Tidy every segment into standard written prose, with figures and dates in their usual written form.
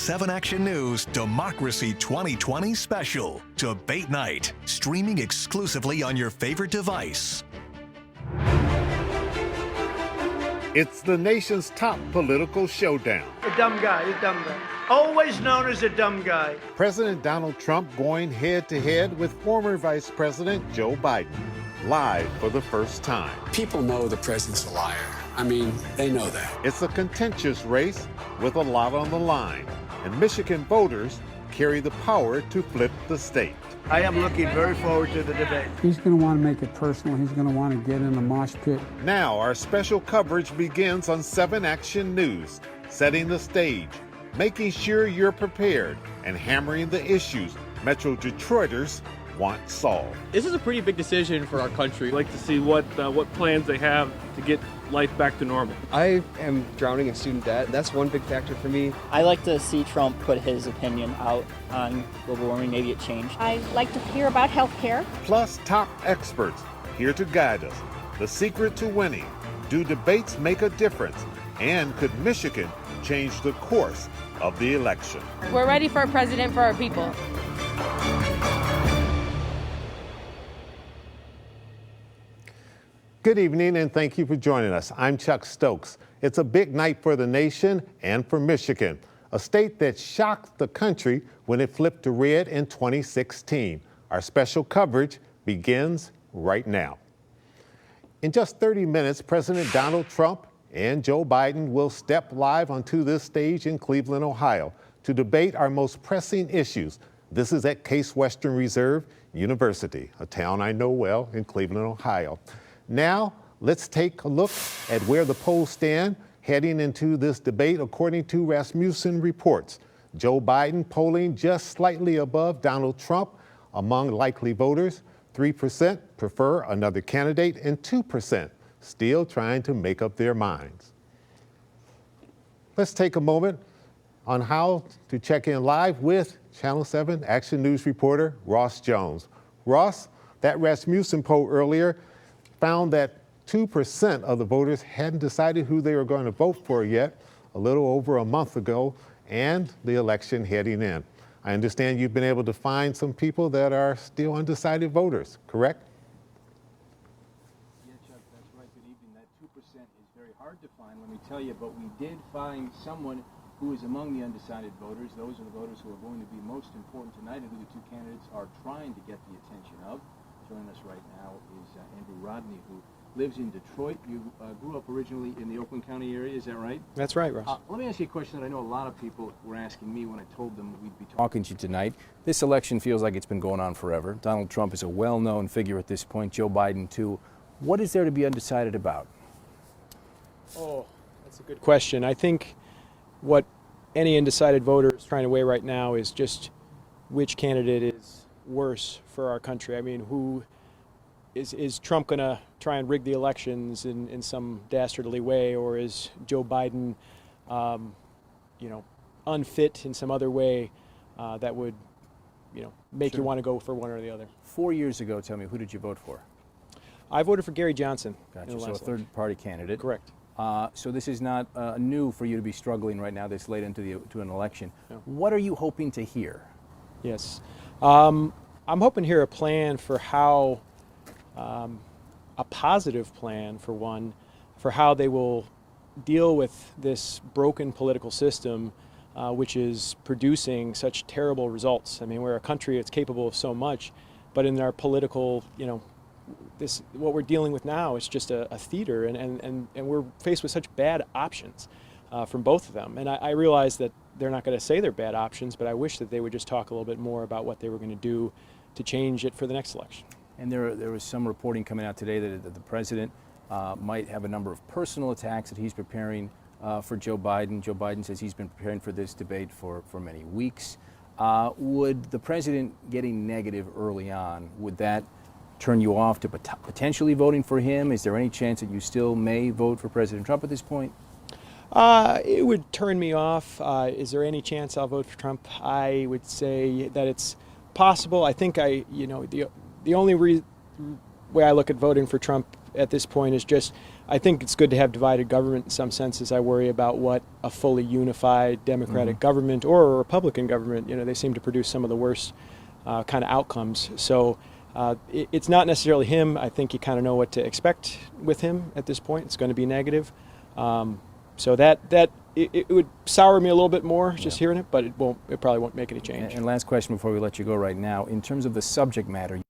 7 Action News Democracy 2020 Special, Debate Night, streaming exclusively on your favorite device. It's the nation's top political showdown. A dumb guy. Always known as a dumb guy. President Donald Trump going head-to-head with former Vice President Joe Biden, live for the first time. People know the president's a liar. I mean, they know that. It's a contentious race with a lot on the line, and Michigan voters carry the power to flip the state. I am looking very forward to the debate. He's going to want to make it personal. He's going to want to get in the mosh pit. Now our special coverage begins on 7 Action News, setting the stage, making sure you're prepared, and hammering the issues Metro Detroiters want solved. This is a pretty big decision for our country. I'd like to see what plans they have to get life back to normal. I am drowning in student debt. That's one big factor for me. I like to see Trump put his opinion out on global warming, maybe it changed. I like to hear about health care. Plus top experts here to guide us. The secret to winning. Do debates make a difference? And could Michigan change the course of the election? We're ready for a president for our people. Good evening and thank you for joining us. I'm Chuck Stokes. It's a big night for the nation and for Michigan, a state that shocked the country when it flipped to red in 2016. Our special coverage begins right now. In just 30 minutes, President Donald Trump and Joe Biden will step live onto this stage in Cleveland, Ohio, to debate our most pressing issues. This is at Case Western Reserve University, a town I know well in Cleveland, Ohio. Now, let's take a look at where the polls stand heading into this debate according to Rasmussen reports. Joe Biden polling just slightly above Donald Trump among likely voters. 3% prefer another candidate and 2% still trying to make up their minds. Let's take a moment on how to check in live with Channel 7 Action News reporter Ross Jones. Ross, that Rasmussen poll earlier found that 2% of the voters hadn't decided who they were going to vote for yet, a little over a month ago, and the election heading in. I understand you've been able to find some people that are still undecided voters, correct? Yeah, Chuck, that's right. Good evening. That 2% is very hard to find, let me tell you, but we did find someone who is among the undecided voters. Those are the voters who are going to be most important tonight and who the two candidates are trying to get the attention of. Joining us right now is Andrew Rodney, who lives in Detroit. You grew up originally in the Oakland County area, is that right? That's right, Ross. Let me ask you a question that I know a lot of people were asking me when I told them we'd be talking to you tonight. This election feels like it's been going on forever. Donald Trump is a well-known figure at this point, Joe Biden too. What is there to be undecided about? Oh, that's a good question. I think what any undecided voter is trying to weigh right now is just which candidate is worse for our country. I mean, who is Trump going to try and rig the elections in some dastardly way, or is Joe Biden, unfit in some other way that would, make you want to go for one or the other? 4 years ago, tell me, who did you vote for? I voted for Gary Johnson. Gotcha. So a third-party candidate. Correct. So this is not new for you to be struggling right now this late into an election. No. What are you hoping to hear? Yes. I'm hoping to hear a plan for how, a positive plan for one, for how they will deal with this broken political system, which is producing such terrible results. I mean, we're a country that's capable of so much, but in our political, what we're dealing with now is just a theater, and we're faced with such bad options from both of them. And I realize that they're not going to say they're bad options, but I wish that they would just talk a little bit more about what they were going to do to change it for the next election. And there was some reporting coming out today that the president might have a number of personal attacks that he's preparing for Joe Biden. Joe Biden says he's been preparing for this debate for many weeks. Would the president getting negative early on, would that turn you off to potentially voting for him? Is there any chance that you still may vote for President Trump at this point? It would turn me off. Is there any chance I'll vote for Trump? I would say that it's possible. I think the only way I look at voting for Trump at this point is just, I think it's good to have divided government in some senses. I worry about what a fully unified Democratic government or a Republican government, they seem to produce some of the worst kind of outcomes. So it's not necessarily him. I think you kind of know what to expect with him at this point. It's going to be negative. So it would sour me a little bit more just hearing it, but it probably won't make any change. And last question before we let you go right now, in terms of the subject matter.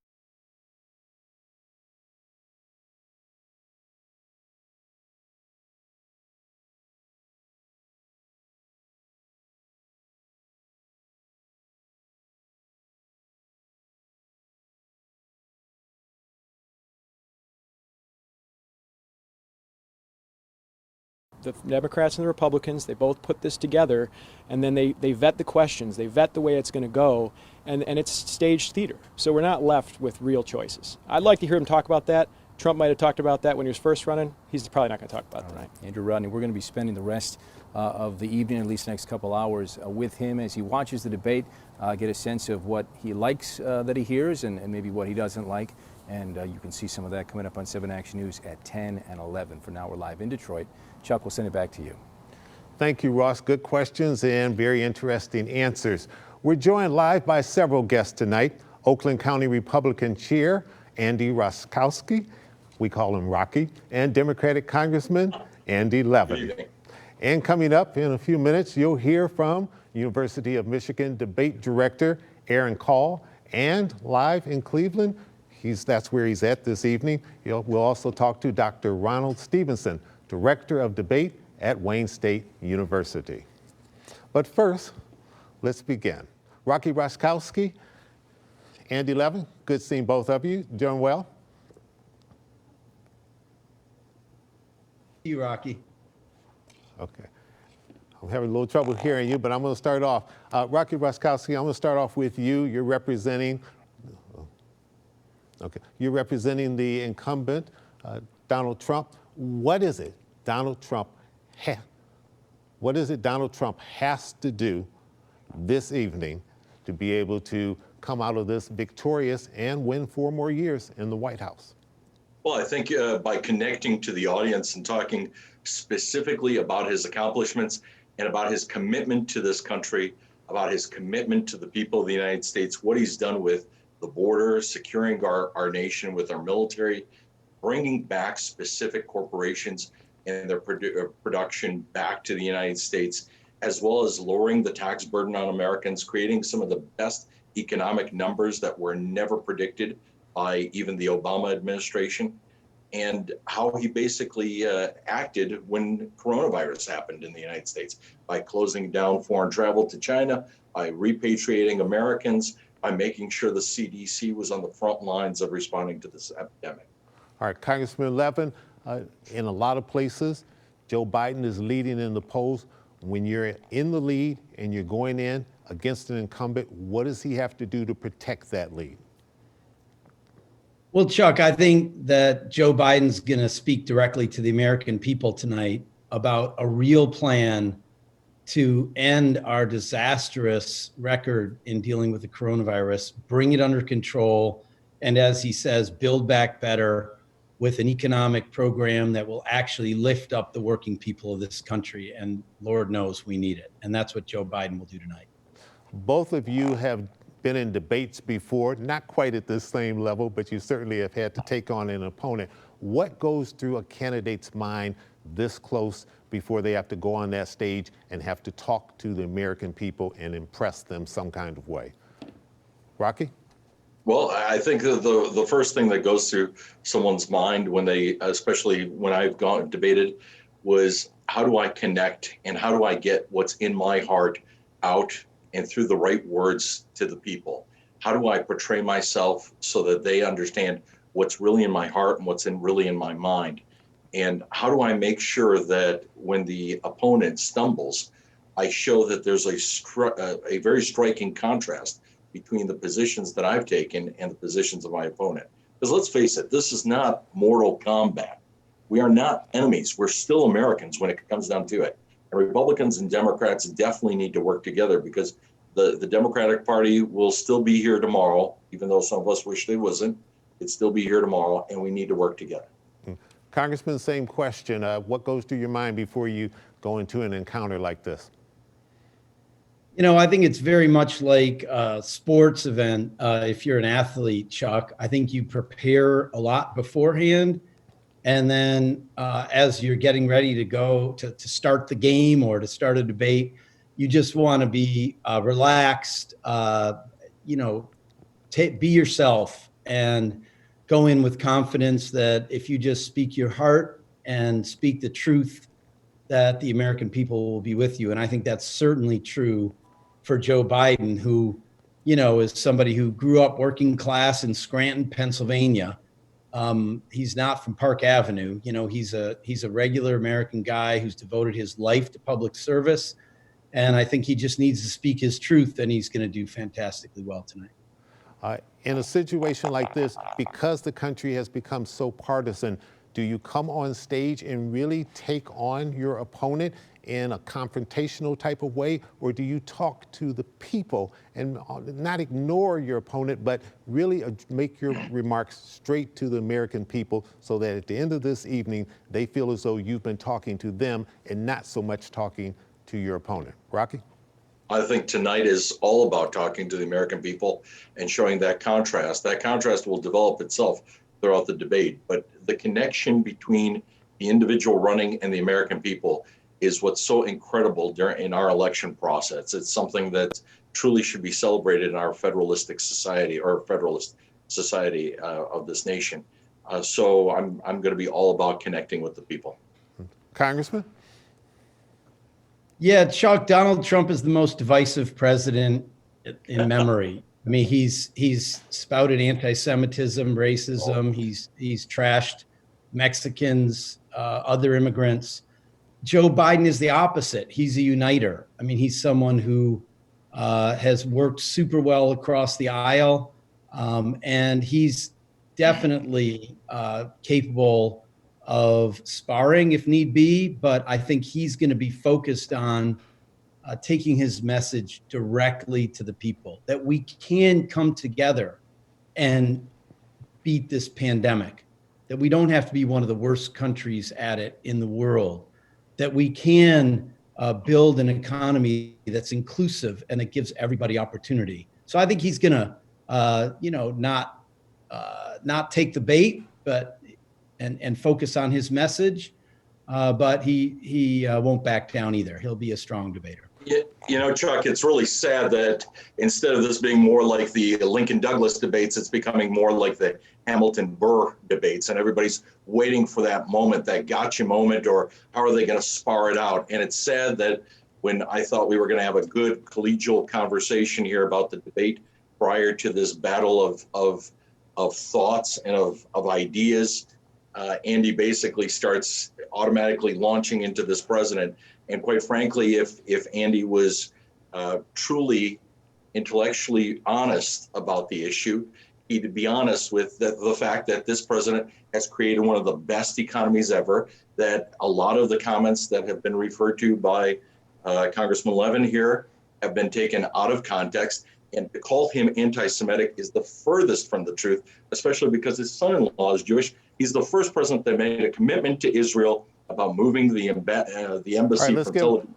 The Democrats and the Republicans, they both put this together, and then they vet the questions, they vet the way it's going to go, and it's staged theater. So we're not left with real choices. I'd like to hear him talk about that. Trump might have talked about that when he was first running. He's probably not going to talk about it tonight. Andrew Rodney, we're going to be spending the rest of the evening, at least the next couple hours, with him as he watches the debate, get a sense of what he likes that he hears and maybe what he doesn't like. And you can see some of that coming up on 7 Action News at 10 and 11. For now, we're live in Detroit. Chuck, we'll send it back to you. Thank you, Ross. Good questions and very interesting answers. We're joined live by several guests tonight. Oakland County Republican Chair Andy Roszkowski, we call him Rocky, and Democratic Congressman Andy Levin. And coming up in a few minutes, you'll hear from University of Michigan Debate Director Aaron Call, and live in Cleveland, that's where he's at this evening. We'll also talk to Dr. Ronald Stevenson, Director of Debate at Wayne State University. But first, let's begin. Rocky Roszkowski, Andy Levin, good seeing both of you. Doing well? You, Rocky. Okay. I'm having a little trouble hearing you, but I'm going to start off. Rocky Roszkowski, I'm going to start off with you. You're representing the incumbent, Donald Trump. What is it Donald Trump has to do this evening to be able to come out of this victorious and win 4 more years in the White House? Well, I think by connecting to the audience and talking specifically about his accomplishments and about his commitment to this country, about his commitment to the people of the United States, what he's done with the border, securing our nation with our military, bringing back specific corporations and their production back to the United States, as well as lowering the tax burden on Americans, creating some of the best economic numbers that were never predicted by even the Obama administration, and how he basically acted when coronavirus happened in the United States by closing down foreign travel to China, by repatriating Americans, by making sure the CDC was on the front lines of responding to this epidemic. All right, Congressman Levin, in a lot of places, Joe Biden is leading in the polls. When you're in the lead and you're going in against an incumbent, what does he have to do to protect that lead? Well, Chuck, I think that Joe Biden's going to speak directly to the American people tonight about a real plan to end our disastrous record in dealing with the coronavirus, bring it under control, and as he says, build back better with an economic program that will actually lift up the working people of this country. And Lord knows we need it. And that's what Joe Biden will do tonight. Both of you have been in debates before, not quite at this same level, but you certainly have had to take on an opponent. What goes through a candidate's mind this close before they have to go on that stage and have to talk to the American people and impress them some kind of way? Rocky? Well, I think the first thing that goes through someone's mind when they, especially when I've debated, was how do I connect and how do I get what's in my heart out and through the right words to the people? How do I portray myself so that they understand what's really in my heart and what's really in my mind? And how do I make sure that when the opponent stumbles, I show that there's a very striking contrast between the positions that I've taken and the positions of my opponent? Because let's face it, this is not mortal combat. We are not enemies. We're still Americans when it comes down to it. And Republicans and Democrats definitely need to work together, because the Democratic Party will still be here tomorrow, even though some of us wish they wasn't. It'd still be here tomorrow, and we need to work together. Congressman, same question. What goes through your mind before you go into an encounter like this? You know, I think it's very much like a sports event. If you're an athlete, Chuck, I think you prepare a lot beforehand. And then as you're getting ready to go to start the game or to start a debate, you just want to be relaxed, you know, be yourself and go in with confidence that if you just speak your heart and speak the truth, that the American people will be with you. And I think that's certainly true for Joe Biden, who, you know, is somebody who grew up working class in Scranton, Pennsylvania. He's not from Park Avenue. You know, he's a regular American guy who's devoted his life to public service. And I think he just needs to speak his truth, and he's going to do fantastically well tonight. In a situation like this, because the country has become so partisan, do you come on stage and really take on your opponent in a confrontational type of way, or do you talk to the people and not ignore your opponent, but really make your remarks straight to the American people so that at the end of this evening, they feel as though you've been talking to them and not so much talking to your opponent? Rocky? I think tonight is all about talking to the American people and showing that contrast. That contrast will develop itself throughout the debate, but the connection between the individual running and the American people is what's so incredible in our election process. It's something that truly should be celebrated in our federalistic society or federalist society of this nation. So I'm going to be all about connecting with the people. Congressman? Yeah, Chuck, Donald Trump is the most divisive president in memory. I mean, he's spouted anti-Semitism, racism. He's trashed Mexicans, other immigrants. Joe Biden is the opposite. He's a uniter. I mean, he's someone who has worked super well across the aisle, and he's definitely capable of sparring if need be, but I think he's going to be focused on taking his message directly to the people, that we can come together and beat this pandemic, that we don't have to be one of the worst countries at it in the world, that we can build an economy that's inclusive and that gives everybody opportunity. So I think he's going to, you know, not take the bait, but and focus on his message, but he won't back down either. He'll be a strong debater. You know, Chuck, it's really sad that instead of this being more like the Lincoln Douglas debates, it's becoming more like the Hamilton Burr debates, and everybody's waiting for that moment, that gotcha moment, or how are they going to spar it out? And it's sad that when I thought we were going to have a good collegial conversation here about the debate prior to this battle of thoughts and of ideas, Andy basically starts automatically launching into this president. And quite frankly, if Andy was truly intellectually honest about the issue, he'd be honest with the fact that this president has created one of the best economies ever, that a lot of the comments that have been referred to by Congressman Levin here have been taken out of context. And to call him anti-Semitic is the furthest from the truth, especially because his son-in-law is Jewish. He's the first president that made a commitment to Israel about moving the embassy from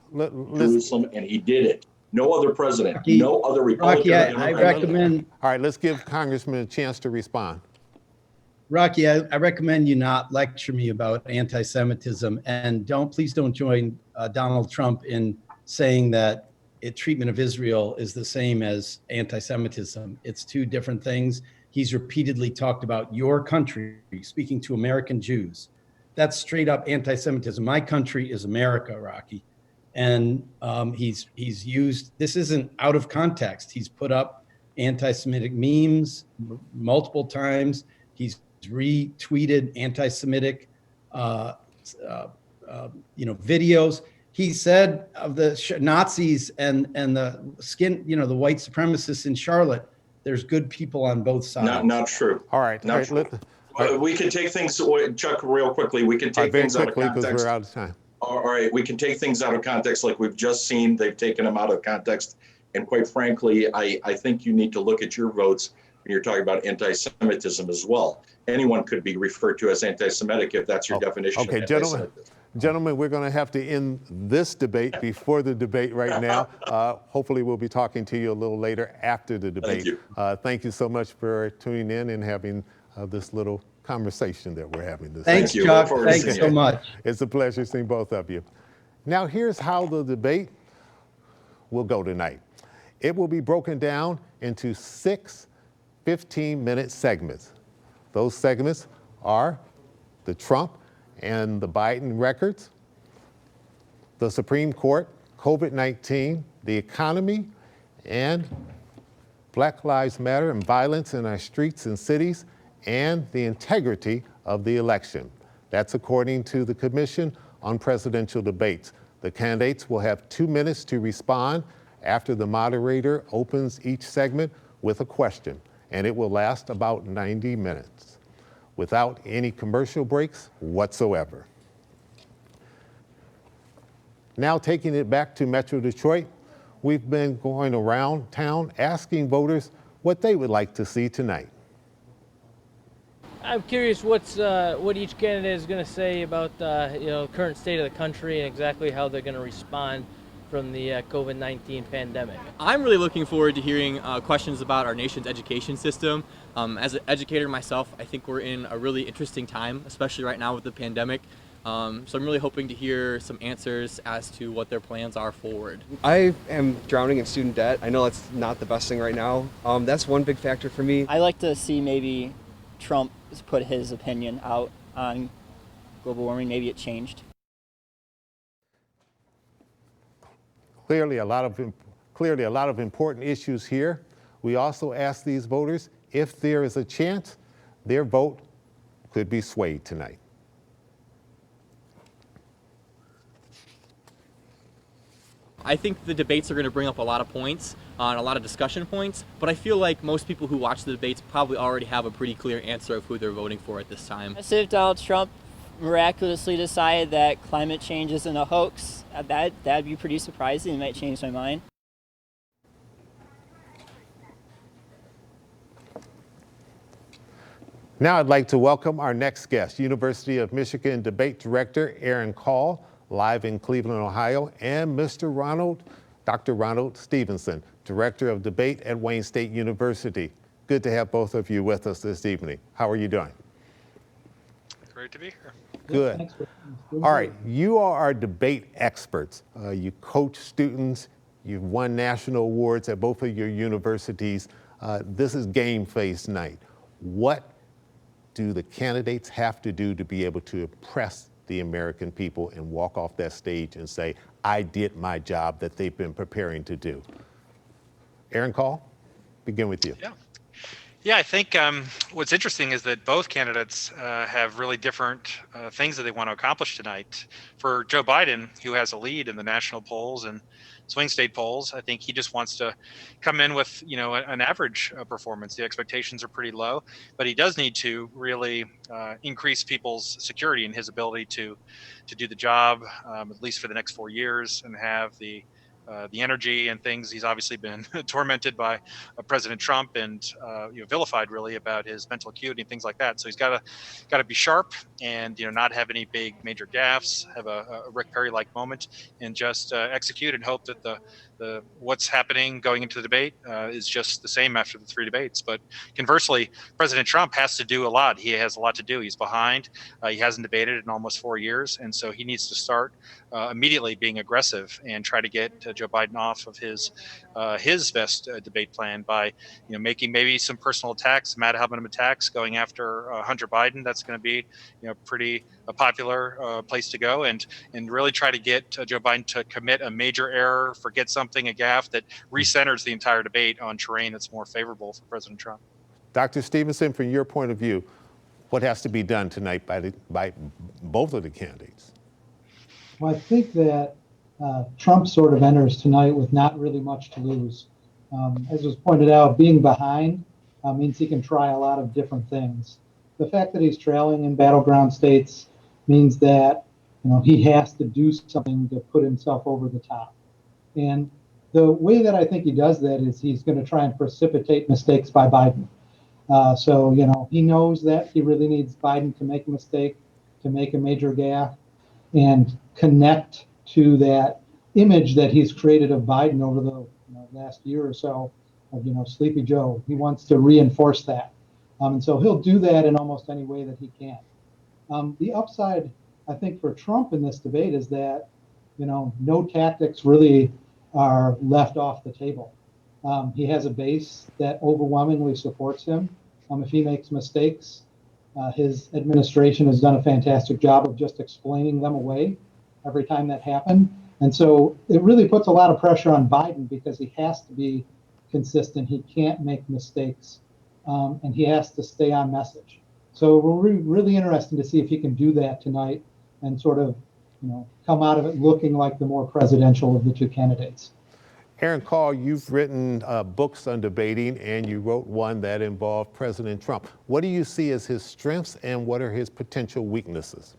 Jerusalem, and he did it. No other president, Rocky, no other Republican. Rocky, I recommend. All right, let's give Congressman a chance to respond. Rocky, I recommend you not lecture me about anti-Semitism, and please don't join Donald Trump in saying that treatment of Israel is the same as anti-Semitism. It's two different things. He's repeatedly talked about your country, speaking to American Jews. That's straight up anti-Semitism. My country is America, Rocky. And he's used, this isn't out of context. He's put up anti-Semitic memes multiple times. He's retweeted anti-Semitic, videos. He said of the Nazis and the the white supremacists in Charlotte, there's good people on both sides. Not true. All right. Not true. We can take things, Chuck, real quickly. We can take things out of context. Because we're out of time. All right. We can take things out of context like we've just seen. They've taken them out of context. And quite frankly, I think you need to look at your votes when you're talking about anti-Semitism as well. Anyone could be referred to as anti-Semitic if that's your definition of anti-Semitism. Gentlemen, we're going to have to end this debate before the debate right now. Hopefully we'll be talking to you a little later after the debate. Thank you so much for tuning in and having this little conversation that we're having this Thanks, Chuck. Thanks so much. It's a pleasure seeing both of you. Now here's how the debate will go tonight. It will be broken down into 6 15-minute segments. Those segments are the Trump and the Biden records, the Supreme Court, COVID-19, the economy, and Black Lives Matter and violence in our streets and cities, and the integrity of the election. That's according to the Commission on Presidential Debates. The candidates will have 2 minutes to respond after the moderator opens each segment with a question, and it will last about 90 minutes without any commercial breaks whatsoever. Now taking it back to Metro Detroit, we've been going around town asking voters what they would like to see tonight. I'm curious what each candidate is going to say about current state of the country and exactly how they're going to respond from the COVID-19 pandemic. I'm really looking forward to hearing questions about our nation's education system. As an educator myself, I think we're in a really interesting time, especially right now with the pandemic. So I'm really hoping to hear some answers as to what their plans are forward. I am drowning in student debt. I know that's not the best thing right now. That's one big factor for me. I like to see maybe Trump put his opinion out on global warming. Maybe it changed. Clearly a lot of important issues here. We also ask these voters if there is a chance their vote could be swayed tonight. I think the debates are going to bring up a lot of points and a lot of discussion points, but I feel like most people who watch the debates probably already have a pretty clear answer of who they're voting for at this time. If Donald Trump miraculously decided that climate change isn't a hoax, that'd be pretty surprising. It might change my mind. Now I'd like to welcome our next guest, University of Michigan Debate Director Aaron Call, live in Cleveland, Ohio, and Dr. Ronald Stevenson, Director of Debate at Wayne State University. Good to have both of you with us this evening. How are you doing? Great to be here. Good. All right, you are our debate experts. You coach students. You've won national awards at both of your universities. This is game face night. What do the candidates have to do to be able to impress the American people and walk off that stage and say, I did my job that they've been preparing to do? Aaron Call, begin with you. Yeah, I think what's interesting is that both candidates have really different things that they want to accomplish tonight. For Joe Biden, who has a lead in the national polls and swing state polls, I think he just wants to come in with, an average performance. The expectations are pretty low, but he does need to really increase people's security in his ability to do the job, at least for the next 4 years, and have the energy and things. He's obviously been tormented by President Trump and vilified really about his mental acuity and things like that. So he's got to be sharp and not have any big major gaffes, have a Rick Perry-like moment, and just execute and hope that the what's happening going into the debate is just the same after the 3 debates. But conversely, President Trump has to do a lot. He has a lot to do. He's behind. He hasn't debated in almost 4 years, and so he needs to start immediately being aggressive and try to get Joe Biden off of his best debate plan by making maybe some personal attacks, some ad hominem attacks, going after Hunter Biden. That's going to be pretty popular place to go, and really try to get Joe Biden to commit a major error, forget something, a gaffe that recenters the entire debate on terrain that's more favorable for President Trump. Dr. Stevenson, from your point of view, what has to be done tonight by both of the candidates? Well, I think that Trump sort of enters tonight with not really much to lose. As was pointed out, being behind means he can try a lot of different things. The fact that he's trailing in battleground states means that he has to do something to put himself over the top. And the way that I think he does that is he's going to try and precipitate mistakes by Biden. So, he knows that he really needs Biden to make a mistake, to make a major gaffe, and connect to that image that he's created of Biden over the last year or so of, Sleepy Joe. He wants to reinforce that. And so he'll do that in almost any way that he can. The upside, I think, for Trump in this debate is that, no tactics really are left off the table. He has a base that overwhelmingly supports him. If he makes mistakes, his administration has done a fantastic job of just explaining them away every time that happened. And so it really puts a lot of pressure on Biden because he has to be consistent. He can't make mistakes, and he has to stay on message. So we're really interested to see if he can do that tonight and sort of, come out of it looking like the more presidential of the two candidates. Aaron Carl, you've written books on debating, and you wrote one that involved President Trump. What do you see as his strengths, and what are his potential weaknesses?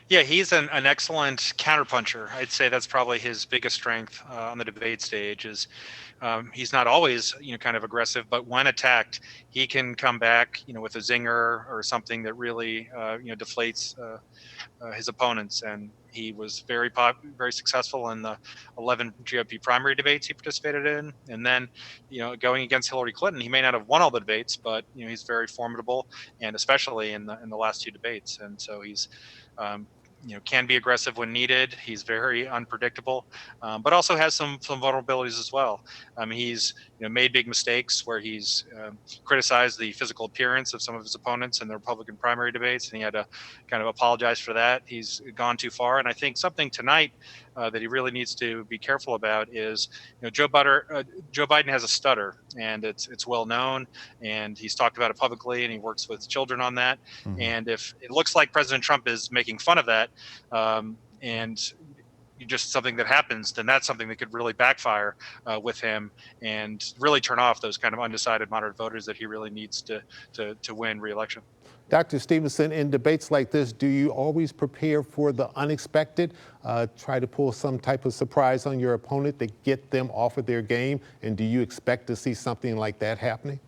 Yeah, he's an excellent counterpuncher. I'd say that's probably his biggest strength on the debate stage is he's not always, kind of aggressive, but when attacked, he can come back, with a zinger or something that really, deflates his opponents. And he was very successful in the 11 GOP primary debates he participated in. And then, going against Hillary Clinton, he may not have won all the debates, but, he's very formidable, and especially in the last two debates. And so he's, can be aggressive when needed. He's very unpredictable, but also has some vulnerabilities as well. He's made big mistakes where he's criticized the physical appearance of some of his opponents in the Republican primary debates, and he had to kind of apologize for that. He's gone too far, and I think something tonight that he really needs to be careful about is, Joe Biden has a stutter, and it's well known, and he's talked about it publicly, and he works with children on that. Mm-hmm. And if it looks like President Trump is making fun of that, and just something that happens, then that's something that could really backfire with him and really turn off those kind of undecided moderate voters that he really needs to win re-election. Dr. Stevenson, in debates like this, do you always prepare for the unexpected, try to pull some type of surprise on your opponent to get them off of their game? And do you expect to see something like that happening?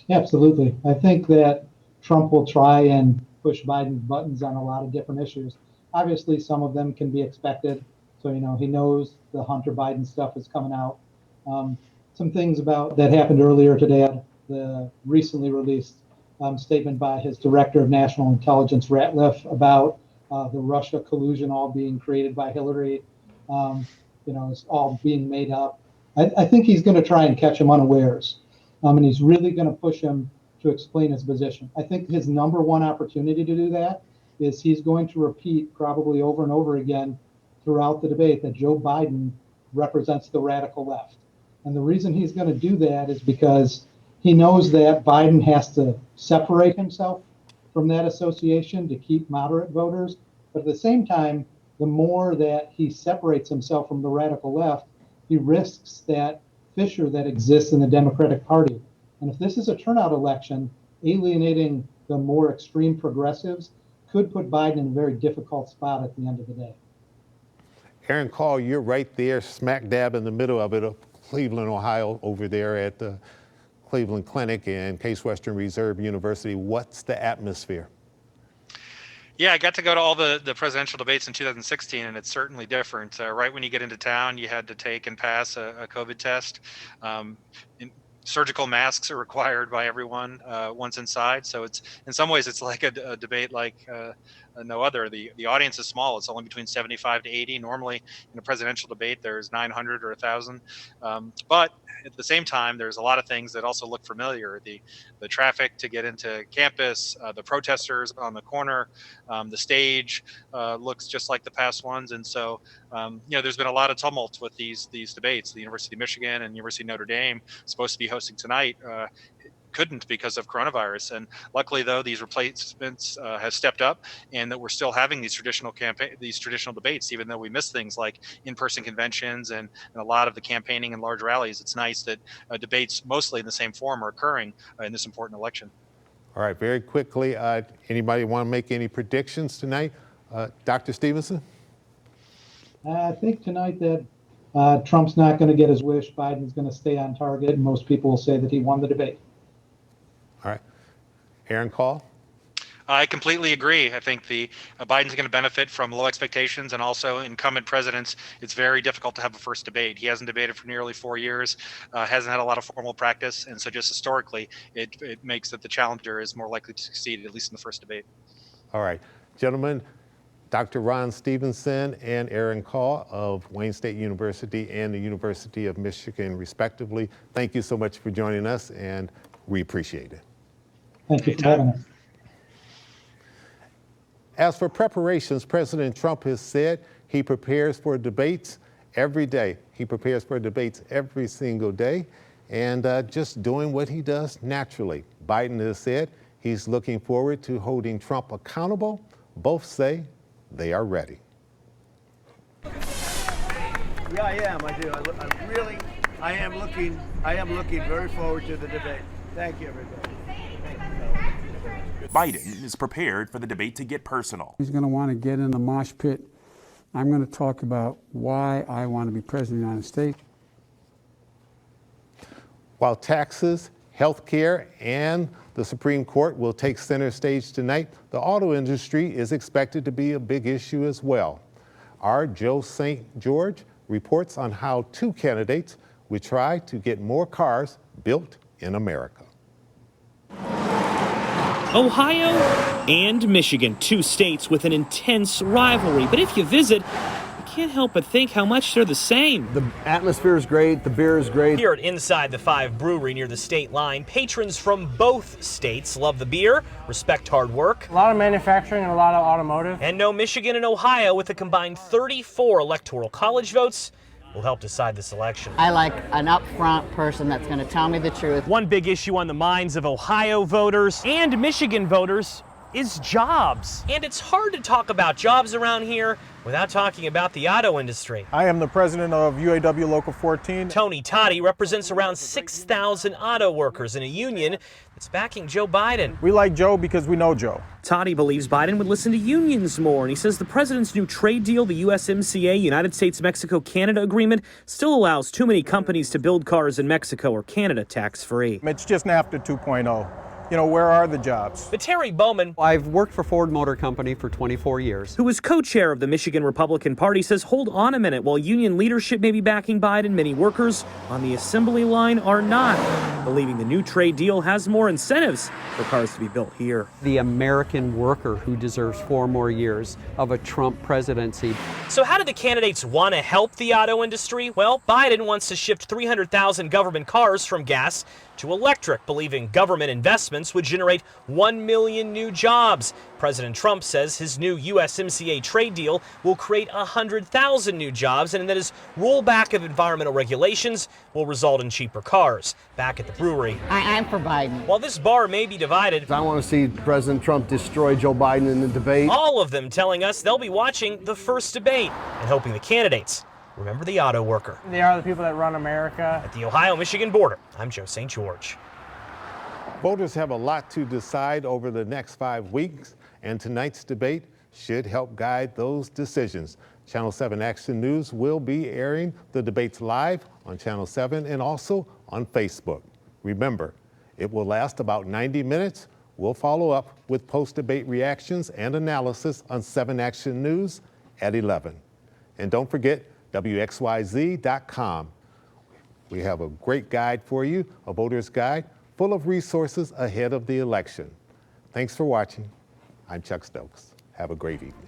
Absolutely. I think that Trump will try and push Biden's buttons on a lot of different issues. Obviously, some of them can be expected. So, he knows the Hunter Biden stuff is coming out. Some things about that happened earlier today, the recently released statement by his Director of National Intelligence, Ratliff, about the Russia collusion all being created by Hillary. It's all being made up. I think he's going to try and catch him unawares. And he's really going to push him to explain his position. I think his number one opportunity to do that is he's going to repeat probably over and over again throughout the debate that Joe Biden represents the radical left. And the reason he's going to do that is because he knows that Biden has to separate himself from that association to keep moderate voters. But at the same time, the more that he separates himself from the radical left, he risks that fissure that exists in the Democratic Party. And if this is a turnout election, alienating the more extreme progressives could put Biden in a very difficult spot at the end of the day. Aaron Carl, you're right there, smack dab in the middle of it, Cleveland, Ohio, over there at the Cleveland Clinic and Case Western Reserve University. What's the atmosphere? Yeah, I got to go to all the presidential debates in 2016, and it's certainly different. Right when you get into town, you had to take and pass a COVID test. Surgical masks are required by everyone once inside. So it's, in some ways, it's like a debate like no other. The audience is small. It's only between 75 to 80. Normally in a presidential debate, there's 900 or 1,000. But at the same time, there's a lot of things that also look familiar. The traffic to get into campus, the protesters on the corner, the stage looks just like the past ones. And so, there's been a lot of tumult with these debates. The University of Michigan and University of Notre Dame, supposed to be hosting tonight, couldn't because of coronavirus. And luckily, though, these replacements have stepped up, and that we're still having these traditional debates, even though we miss things like in-person conventions and a lot of the campaigning and large rallies. It's nice that debates, mostly in the same form, are occurring in this important election. All right, very quickly, anybody want to make any predictions tonight? Dr. Stevenson? I think tonight that Trump's not going to get his wish. Biden's going to stay on target, and most people will say that he won the debate. All right. Aaron Call? I completely agree. I think Biden's going to benefit from low expectations, and also incumbent presidents. It's very difficult to have a first debate. He hasn't debated for nearly 4 years, hasn't had a lot of formal practice, and so just historically, it makes that the challenger is more likely to succeed, at least in the first debate. All right, gentlemen, Dr. Ron Stevenson and Aaron Call of Wayne State University and the University of Michigan, respectively, thank you so much for joining us, and we appreciate it. Thank you for having us. As for preparations, President Trump has said he prepares for debates every day. He prepares for debates every single day, and just doing what he does naturally. Biden has said he's looking forward to holding Trump accountable. Both say they are ready. Yeah, I am. I do. I am looking very forward to the debate. Thank you, everybody. Biden is prepared for the debate to get personal. He's going to want to get in the mosh pit. I'm going to talk about why I want to be president of the United States. While taxes, health care, and the Supreme Court will take center stage tonight, the auto industry is expected to be a big issue as well. Our Joe St. George reports on how two candidates will try to get more cars built in America. Ohio and Michigan, two states with an intense rivalry. But if you visit, you can't help but think how much they're the same. The atmosphere is great, the beer is great. Here at Inside the Five Brewery near the state line, patrons from both states love the beer, respect hard work. A lot of manufacturing and a lot of automotive. And know Michigan and Ohio, with a combined 34 electoral college votes, will help decide this election. I like an upfront person that's going to tell me the truth. One big issue on the minds of Ohio voters and Michigan voters is jobs. And it's hard to talk about jobs around here without talking about the auto industry. I am the president of UAW Local 14. Tony Toddy represents around 6,000 auto workers in a union that's backing Joe Biden. We like Joe because we know Joe. Toddy believes Biden would listen to unions more, and he says the president's new trade deal, the USMCA, United States-Mexico-Canada agreement, still allows too many companies to build cars in Mexico or Canada tax-free. It's just NAFTA 2.0. You know, where are the jobs? But Terry Bowman, I've worked for Ford Motor Company for 24 years. who is co-chair of the Michigan Republican Party, says hold on a minute. While union leadership may be backing Biden, many workers on the assembly line are not, believing the new trade deal has more incentives for cars to be built here. The American worker who deserves 4 more years of a Trump presidency. So how do the candidates want to help the auto industry? Well, Biden wants to shift 300,000 government cars from gas to electric, believing government investments would generate 1 million new jobs. President Trump says his new USMCA trade deal will create 100,000 new jobs, and that his rollback of environmental regulations will result in cheaper cars. Back at the brewery, I'm for Biden. While this bar may be divided, I want to see President Trump destroy Joe Biden in the debate. all of them telling us they'll be watching the first debate and hoping the candidates remember the auto worker. They are the people that run America. At the Ohio-Michigan border, I'm Joe St. George. Voters have a lot to decide over the next 5 weeks, and tonight's debate should help guide those decisions. Channel 7 Action News will be airing the debates live on Channel 7 and also on Facebook. Remember, it will last about 90 minutes. We'll follow up with post-debate reactions and analysis on 7 Action News at 11. And don't forget, WXYZ.com. We have a great guide for you, a voter's guide, full of resources ahead of the election. Thanks for watching. I'm Chuck Stokes. Have a great evening.